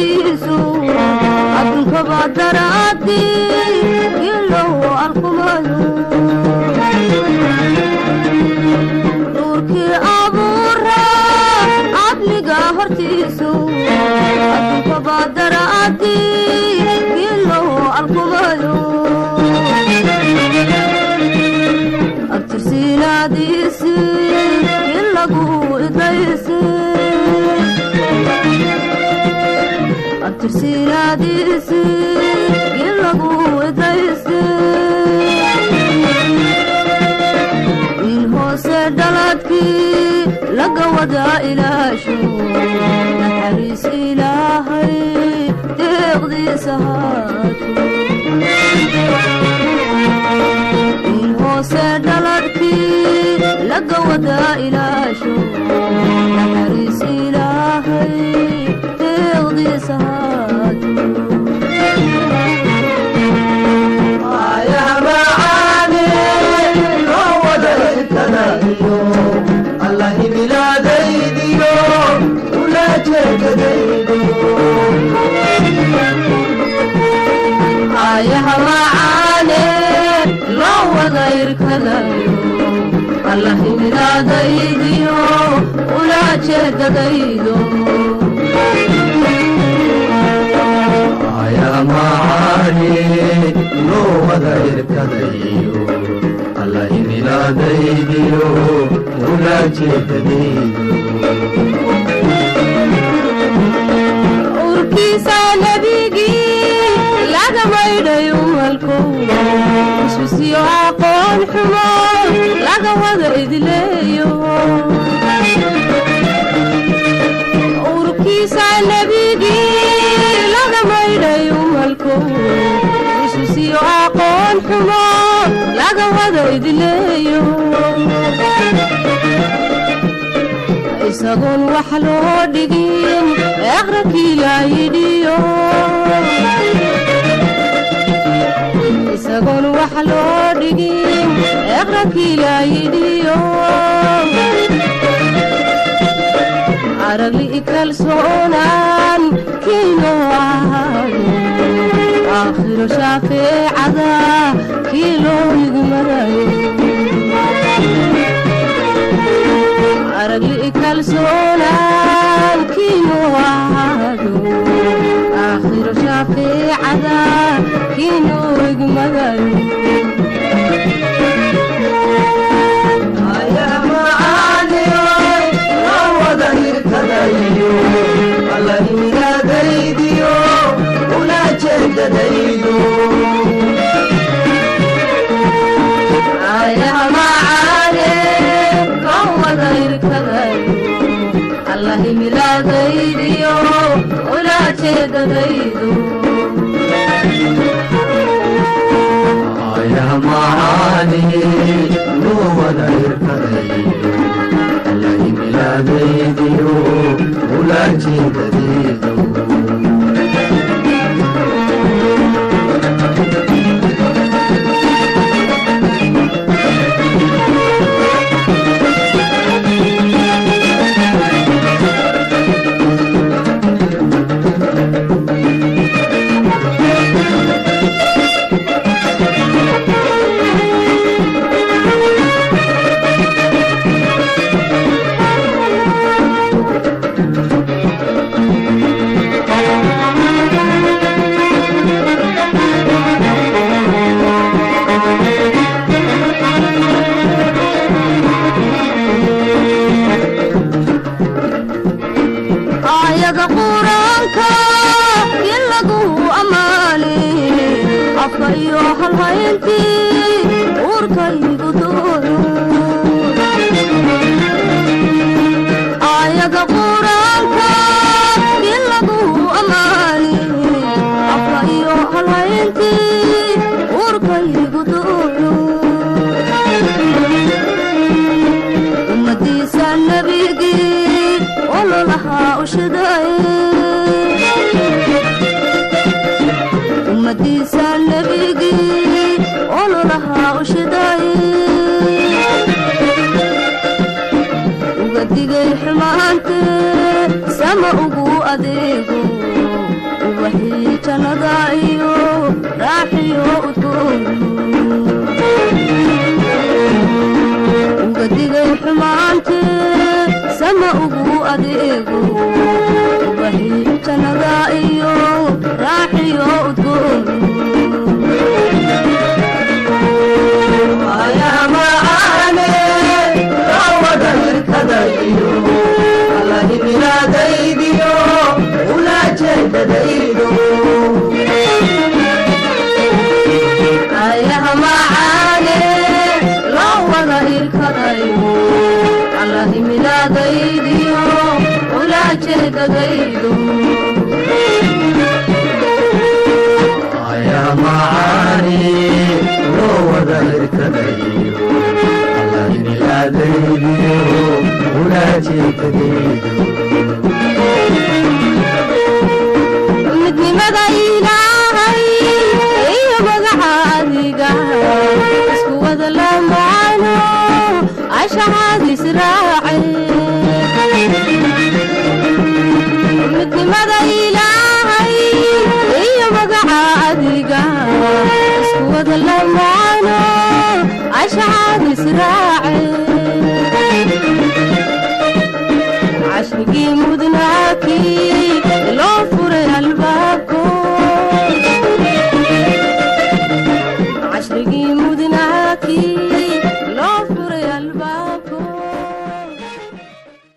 hortiisu adduunkaba daraadii ilow arkumayo nuurkii abuura cadliga hortiisu adduunkaba daraadii ilow arkumayo abtirsiinaadiisi ilagu idaysi abtirsiinaadiisi ilagu idaysi wiil hoose dhaladkii laga wadaa ilaasho naxariis ilaahay deeqdiisa haato wiil hoose dhaladkii laga wadaa ilaasho naxariis ilaahay deeqdiisa haato الله بلاديديو ولا جديدو آيها معاني لو غير كذايو الله بلاديديو ولا جديدو آيها معاني لو غير كذايو الله بلاديديو ولا جديدو urkiisa nabigii laga maydhayo malkow isbisiyo aqoon xumo laga wada idleeyo urkiisa nabigii laga maydhayo malkow isbisiyo aqoon xumo laga wada idleeyo isagoon wax loo dhigin aqrabkii laayidhiyo isagoon wax loo dhigin aqrabkii laayidhiyo aragli ikalsoonaan kiino ahaado aakhiro shaafiicada kii loo igmarayo aragli ikalsoonaan kiino ahaado aakhiro shaafiicada kiino igmarayo الله بلاديديو ولا جديدو آيها معاني لو غير كذايو الله بلاديديو ولا جديدو آيها معاني لو غير كذايو الله بلاديديو ولا جديدو ummadiisa nabigii ugu adeego ubahii jannada iyo raaxiyo udgoon يا معاني روض الكديو الله بلا ديديو ولا جد ديدو يا معاني روض الكديو الله بلا ديديو ولا جد ديدو يا معاني روض الكديو الله بلا ديديو ولا جد ديدو midnimada ilaahay iyo magacaadiga isku wada lamaano ashahaad israace midnimada ilaahay iyo magacaadiga isku wada lamaano ashahaad israace عشقي مدناكي لو فري الباكو عشقي مدناكي لو فري الباكو